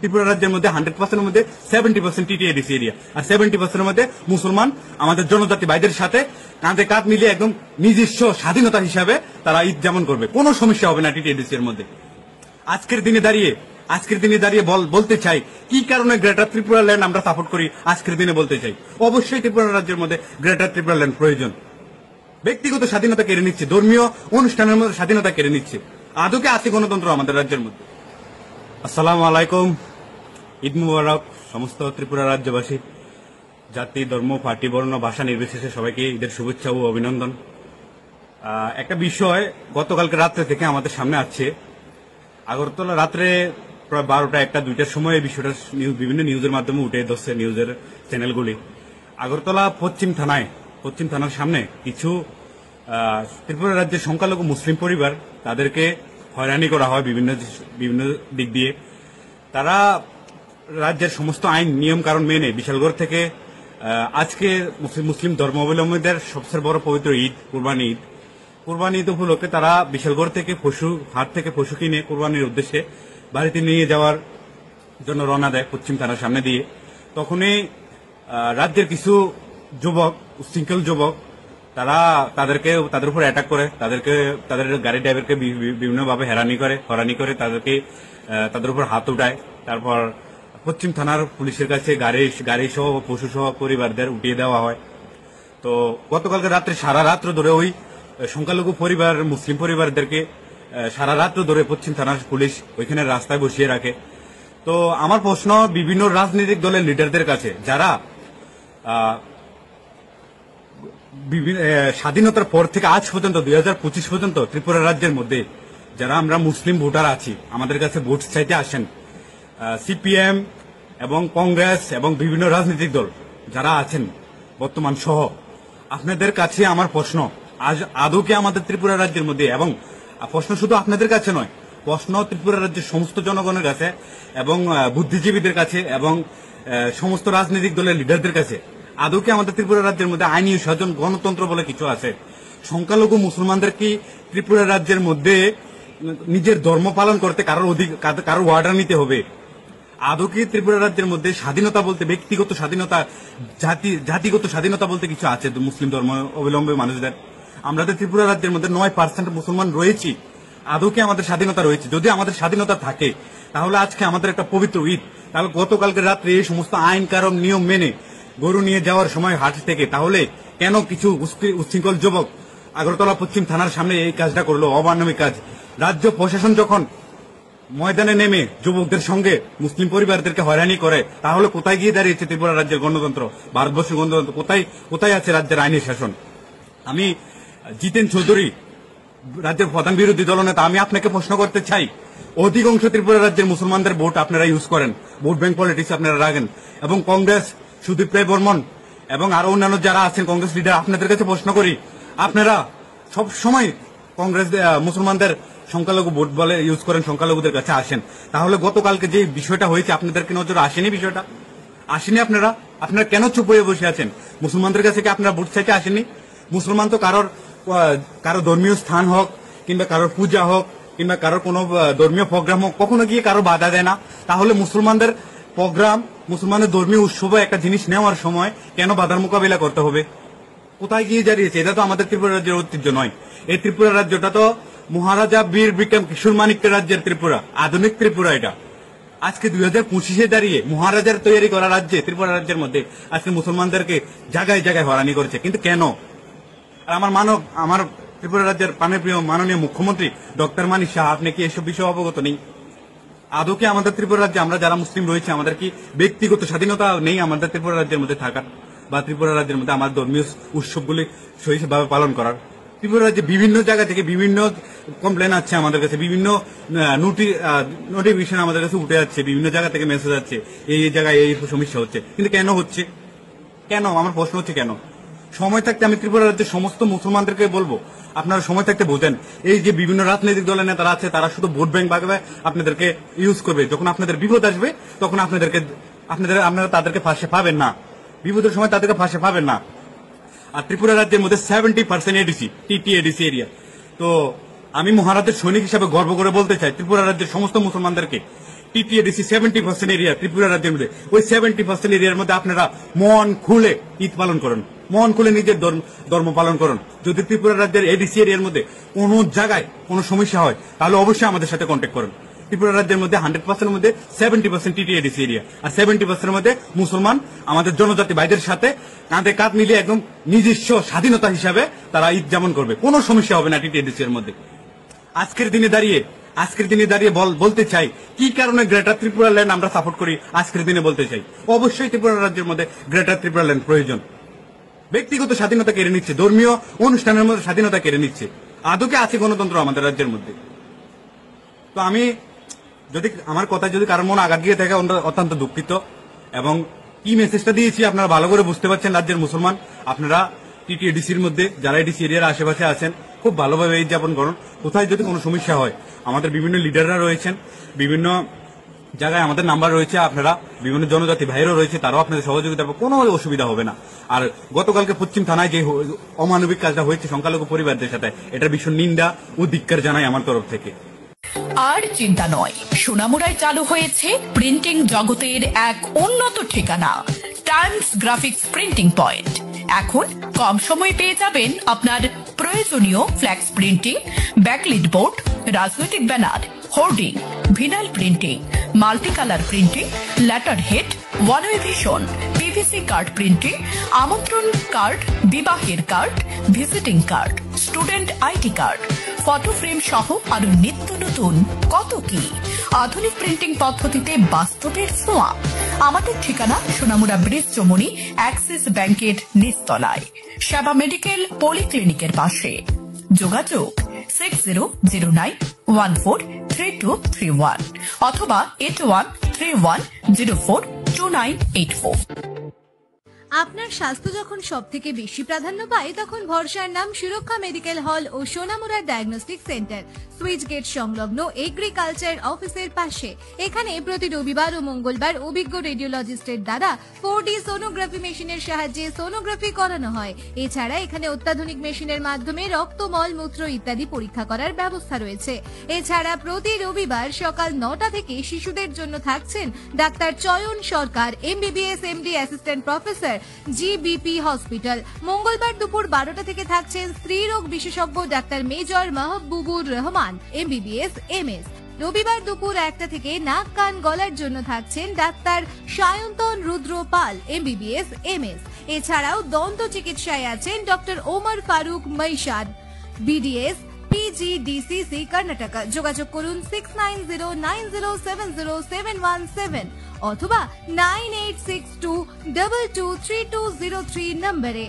ত্রিপুরা রাজ্যের মধ্যে 100% মধ্যে 70% টিটিএডিসি এরিয়া, আর 70% মধ্যে মুসলমান আমাদের জনজাতি ভাইদের সাথে কাঁধে কাঁধ মিলিয়ে একদম নিজস্ব স্বাধীনতা হিসাবে তারা ঈদ যেমন করবে, কোনো সমস্যা হবে না টিটিএডিসি এর মধ্যে। আজকের দিনে দাঁড়িয়ে বলতে চাই কি কারণে গ্রেটার ত্রিপুরা ল্যান্ড আমরা সাপোর্ট করি। আজকের দিনে বলতে চাই অবশ্যই ত্রিপুরা রাজ্যের মধ্যে গ্রেটার ত্রিপুরা ল্যান্ড প্রয়োজন। ব্যক্তিগত স্বাধীনতা কেড়ে নিচ্ছে, ধর্মীয় অনুষ্ঠানের মধ্যে স্বাধীনতা কেড়ে নিচ্ছে। আদৌকে আছে গণতন্ত্র আমাদের রাজ্যের মধ্যে? আসসালামু আলাইকুম, ঈদ মুবারক সমস্ত ত্রিপুরা রাজ্যবাসী। জাতি, ধর্ম, পার্টি, বর্ণ, ভাষা নির্বিশেষে সবাইকে ঈদের শুভেচ্ছা ও অভিনন্দন। একটা বিষয় গতকালকে রাত্রে থেকে আমাদের সামনে আসছে। আগরতলা রাত্রে প্রায় 12টা, 1টা, 2টার সময় এই বিষয়টা বিভিন্ন নিউজের মাধ্যমে উঠে ধরছে, নিউজের চ্যানেলগুলি। আগরতলা পশ্চিম থানার সামনে কিছু ত্রিপুরা রাজ্যের সংখ্যালঘু মুসলিম পরিবার, তাদেরকে হয়রানি করা হয় বিভিন্ন দিক দিয়ে। তারা রাজ্যের সমস্ত আইন নিয়ম কারণ মেনে বিশালগড় থেকে আজকে মুসলিম ধর্মাবলম্বীদের সবচেয়ে বড় পবিত্র ঈদ কুরবানি ঈদ উপলক্ষে তারা বিশালগড় থেকে হাট থেকে পশু কিনে কুরবানির উদ্দেশ্যে বাড়িতে নিয়ে যাওয়ার জন্য রওনা দেয় পশ্চিম থানার সামনে দিয়ে। তখনই রাজ্যের কিছু উচ্ছৃঙ্খল যুবক তারা তাদের উপর অ্যাটাক করে, তাদের গাড়ি ড্রাইভারকে বিভিন্নভাবে হয়রানি করে তাদের উপর হাত উঠায়। তারপর পশ্চিম থানার পুলিশের কাছে গাড়ি সহ পশু সহ পরিবারদের উঠিয়ে দেওয়া হয়। তো গতকালকে রাত্রে সারা রাত্র ধরে ওই সংখ্যালঘু পরিবার, মুসলিম পরিবারদেরকে সারা রাত্র ধরে পশ্চিম থানার পুলিশ ওইখানে রাস্তায় বসিয়ে রাখে। তো আমার প্রশ্ন বিভিন্ন রাজনৈতিক দলের লিডারদের কাছে, যারা স্বাধীনতার পর থেকে আজ পর্যন্ত 2025 পর্যন্ত ত্রিপুরা রাজ্যের মধ্যে যারা আমরা মুসলিম ভোটার আছি, আমাদের কাছে ভোট চাইতে আসেন, সিপিএম এবং কংগ্রেস এবং বিভিন্ন রাজনৈতিক দল যারা আছেন বর্তমান সহ, আপনাদের কাছে আমার প্রশ্ন, আজ আদৌ কি আমাদের ত্রিপুরা রাজ্যের মধ্যে, এবং প্রশ্ন শুধু আপনাদের কাছে নয়, প্রশ্ন ত্রিপুরা রাজ্যের সমস্ত জনগণের কাছে এবং বুদ্ধিজীবীদের কাছে এবং সমস্ত রাজনৈতিক দলের লিডারদের কাছে, আদৌ কি আমাদের ত্রিপুরা রাজ্যের মধ্যে আইনি শাসন, গণতন্ত্র বলে কিছু আছে? সংখ্যালঘু মুসলমানদের কি ত্রিপুরা রাজ্যের মধ্যে নিজের ধর্ম পালন করতে কারোর অর্ডার নিতে হবে? আদৌ কি ত্রিপুরা রাজ্যের মধ্যে স্বাধীনতা বলতে, ব্যক্তিগত স্বাধীনতা, জাতিগত স্বাধীনতা বলতে কিছু আছে মুসলিম ধর্ম অবলম্বী মানুষদের? আমরা তো ত্রিপুরা রাজ্যের মধ্যে 9% মুসলমান রয়েছি। আদৌ কি আমাদের স্বাধীনতা রয়েছে? যদি আমাদের স্বাধীনতা থাকে তাহলে আজকে আমাদের একটা পবিত্র ঈদ। তাহলে গতকালকে রাত্রে এই সমস্ত আইন কারণ নিয়ম মেনে গরু নিয়ে যাওয়ার সময় হাট থেকে, তাহলে কেন কিছু উচ্ছৃঙ্খল যুবক আগরতলা পশ্চিম থানার সামনে এই কাজটা করলো? অমানবিক কাজ। রাজ্য প্রশাসন যখন ময়দানে নেমে যুবকদের সঙ্গে মুসলিম পরিবারদেরকে হয়রানি করে, তাহলে কোথায় গিয়ে দাঁড়িয়েছে ত্রিপুরা রাজ্যের গণতন্ত্র, ভারতবর্ষের গণতন্ত্র? কোথায় আছে রাজ্যের আইনি শাসন? আমি জিতেন চৌধুরী, রাজ্যের প্রধান বিরোধী দলনেতা, আমি আপনাকে প্রশ্ন করতে চাই, অধিকাংশ ত্রিপুরা রাজ্যের মুসলমানদের ভোট আপনারা ইউজ করেন, ভোট ব্যাংক পলিটিক্স আপনারা রাখেন, এবং কংগ্রেস, সুদীপ রায় বর্মন এবং আরো অন্যান্য যারা আছেন কংগ্রেস লিডার, আপনাদের কাছে প্রশ্ন করি, আপনারা সব সময় কংগ্রেস মুসলমানদের সংখ্যালঘু ভোট বলে ইউজ করেন, সংখ্যালঘুদের কাছে আসেন। তাহলে গতকালকে যে বিষয়টা হয়েছে আপনাদেরকে নজরে আসেনি? বিষয়টা আসেনি? আপনারা কেন চুপ হয়ে বসে আছেন? মুসলমানদের কাছে কি আপনারা ভোট চাইতে আসেননি? মুসলমান তো কারো ধর্মীয় স্থান হোক কিংবা কারোর পূজা হোক কিংবা কারোর কোনো ধর্মীয় প্রোগ্রাম হোক, কখনো গিয়ে কারো বাধা দেয় না। তাহলে মুসলমানদের প্রোগ্রাম, মুসলমানের ধর্মীয় উৎসবে একটা জিনিস নেওয়ার সময় কেন বাধার মোকাবিলা করতে হবে? কোথায় গিয়ে দাঁড়িয়েছে? এটা তো আমাদের ত্রিপুরা রাজ্যের ঐতিহ্য নয়। এই ত্রিপুরা রাজ্যটা তো মহারাজা বীর বিক্রম কিশোর মানিক্যের রাজ্যের ত্রিপুরা, আধুনিক ত্রিপুরা। এটা আজকে 2025-এ দাঁড়িয়ে মহারাজার তৈরি করা রাজ্যে, ত্রিপুরা রাজ্যের মধ্যে আজকে মুসলমানদেরকে জায়গায় জায়গায় হয়রানি করেছে। কিন্তু কেন? আর আমার ত্রিপুরা রাজ্যের প্রাণপ্রিয় মাননীয় মুখ্যমন্ত্রী ডক্টর মানিক শাহ, আপনি কি এসব বিষয়ে অবগত নেই? আদৌ কি আমাদের ত্রিপুরা রাজ্যে আমরা যারা মুসলিম রয়েছে, আমাদের কি ব্যক্তিগত স্বাধীনতা নেই আমাদের ত্রিপুরা রাজ্যের মধ্যে থাকার, বা ত্রিপুরা রাজ্যের মধ্যে আমার ধর্মীয় উৎসবগুলি সহিষ্ণুভাবে পালন করার? ত্রিপুরা রাজ্যে বিভিন্ন জায়গা থেকে বিভিন্ন কমপ্লেন আছে আমাদের কাছে, বিভিন্ন নোটিফিকেশন আমাদের কাছে উঠে যাচ্ছে, বিভিন্ন জায়গা থেকে মেসেজ আছে, এই জায়গায় এই সমস্যা হচ্ছে। কিন্তু কেন হচ্ছে? কেন? আমার প্রশ্ন হচ্ছে কেন? সময় থাকতে আমি ত্রিপুরা রাজ্যের সমস্ত মুসলমানদেরকে বলবো, আপনারা সময় থাকতে বোঝেন, এই যে বিভিন্ন রাজনৈতিক দলের নেতারা আছে, তারা শুধু ভোট ব্যাংক ভাবে আপনাদেরকে ইউজ করবে। যখন আপনাদের বিপদ আসবে তখন আপনারা তাদেরকে ফাঁসে পাবেন না, বিপদের সময় তাদেরকে ফাঁসে পাবেন না। আর ত্রিপুরা রাজ্যের মধ্যে 70% এডিসি, টিটিএডিসি এরিয়া। তো আমি মহারাজের সৈনিক হিসাবে গর্ব করে বলতে চাই ত্রিপুরা রাজ্যের সমস্ত মুসলমানদেরকে, টিটিএডিসি 70% এরিয়া ত্রিপুরা রাজ্যের মধ্যে, ওই 70% এরিয়ার মধ্যে আপনারা মন খুলে ঈদ পালন করেন, মন খুলে নিজের ধর্ম পালন করুন। যদি ত্রিপুরা রাজ্যের এডিসি এরিয়ার মধ্যে কোনো জায়গায় কোনো সমস্যা হয় তাহলে অবশ্যই আমাদের সাথে কন্ট্যাক্ট করুন। ত্রিপুরা রাজ্যের মধ্যে 100% মধ্যে 70% টিটিএডিসি এরিয়া, আর 70% মধ্যে মুসলমান আমাদের জনজাতি ভাইদের সাথে কাঁধে কাঁধ মিলিয়ে একদম নিজস্ব স্বাধীনতা হিসাবে তারা ঈদ যেমন করবে, কোনো সমস্যা হবে না টিটিএডিসি এর মধ্যে। আজকের দিনে দাঁড়িয়ে বলতে চাই কি কারণে গ্রেটার ত্রিপুরা ল্যান্ড আমরা সাপোর্ট করি। আজকের দিনে বলতে চাই অবশ্যই ত্রিপুরা রাজ্যের মধ্যে গ্রেটার ত্রিপুরা ল্যান্ড প্রয়োজন। ব্যক্তিগত স্বাধীনতা কেড়ে নিচ্ছে, ধর্মীয় অনুষ্ঠানের মধ্যে স্বাধীনতা কেড়ে নিচ্ছে। আদৌকে আছে গণতন্ত্র আমাদের রাজ্যের মধ্যে? তো আমি যদি আমার কথা যদি কারোর মনে আঘাত গিয়ে থাকে অত্যন্ত দুঃখিত, এবং কি মেসেজটা দিয়েছি আপনারা ভালো করে বুঝতে পারছেন। রাজ্যের মুসলমান আপনারা টিটিএডিসির মধ্যে যারা এডিসি এরিয়ার আশেপাশে আছেন খুব ভালোভাবে ঈদ যাপন করুন। কোথায় যদি কোনো সমস্যা হয় আমাদের বিভিন্ন লিডাররা রয়েছেন, বিভিন্ন জায়গায় আমাদের নাম্বার রয়েছে, আপনারা বিভিন্ন জনজাতি ভাইরও রয়েছে, তারাও আপনাদের সহযোগিতা পাবে, কোনো অসুবিধা হবে না। আর গতকালকে পশ্চিম থানায় যে অমানবিক কাজটা হয়েছে সংখ্যালঘু পরিবারদের সাথে, এটার ভীষণ নিন্দা ও ধিক্কার জানাই আমার তরফ থেকে। আর চিন্তা নয়, সোনামুড়ায় চালু হয়েছে প্রিন্টিং জগতের এক উন্নত ঠিকানা, টাইমস গ্রাফিক্স প্রিন্টিং পয়েন্ট। এখন কম সময়ে পেয়ে যাবেন আপনার প্রয়োজনীয় ফ্ল্যাক্স প্রিন্টিং, ব্যাকলিট বোর্ড, রাজনৈতিক banner, hoarding, vinyl printing, multi colour printing, letter head, one way vision, PVC card printing, আমন্ত্রণ কার্ড, বিবাহের card, visiting card, student ID card, photo frame সহ আরো নিত্য নতুন কত কি। আধুনিক প্রিন্টিং পদ্ধতিতে বাস্তবের ছোঁয়া। আমাদের ঠিকানা সোনামুড়া ব্রিজ চমুনি, অ্যাক্সিস ব্যাংকের নিচতলায়, সেবা মেডিকেল পলিক্লিনিকের পাশে। যোগাযোগ 6009143231 অথবা 8131042984। আপনার স্বাস্থ্য যখন সবথেকে বেশি প্রাধান্য পায় তখন ভরসার নাম সুরক্ষা মেডিকেল হল ও Sonamura diagnostic centre, switch gate সংলগ্ন এগ্রিকালচার অফিসের পাশে। এখানে প্রতি রবিবার ও মঙ্গলবার অভিজ্ঞ রেডিওলজিস্টের দ্বারা 4D সোনোগ্রাফি মেশিনের সাহায্যে সোনোগ্রাফি করানো হয়। এছাড়া এখানে অত্যাধুনিক মেশিনের মাধ্যমে রক্ত, মল, মূত্র ইত্যাদি পরীক্ষা করার ব্যবস্থা রয়েছে। এছাড়া প্রতি রবিবার সকাল 9টা থেকে শিশুদের জন্য থাকছেন ডাক্তার চয়ন সরকার, MBBS MD assistant professor, GBP hospital. মঙ্গলবার দুপুর 12টা থেকে থাকছেন স্ত্রী রোগ বিশেষজ্ঞ doctor major Mahbubur Rahman, MBBS MS। রবিবার দুপুর 1টা থেকে নাক, কান, গলার জন্য থাকছেন ডাক্তার সায়ন্তন রুদ্র পাল, MBBS MS। এছাড়াও দন্ত চিকিৎসায় আছেন doctor Omar Faruk Moishad, BDS PGDCC Karnataka. যোগাযোগ করুন 6909070717 অথবা 9862223203 নম্বরে।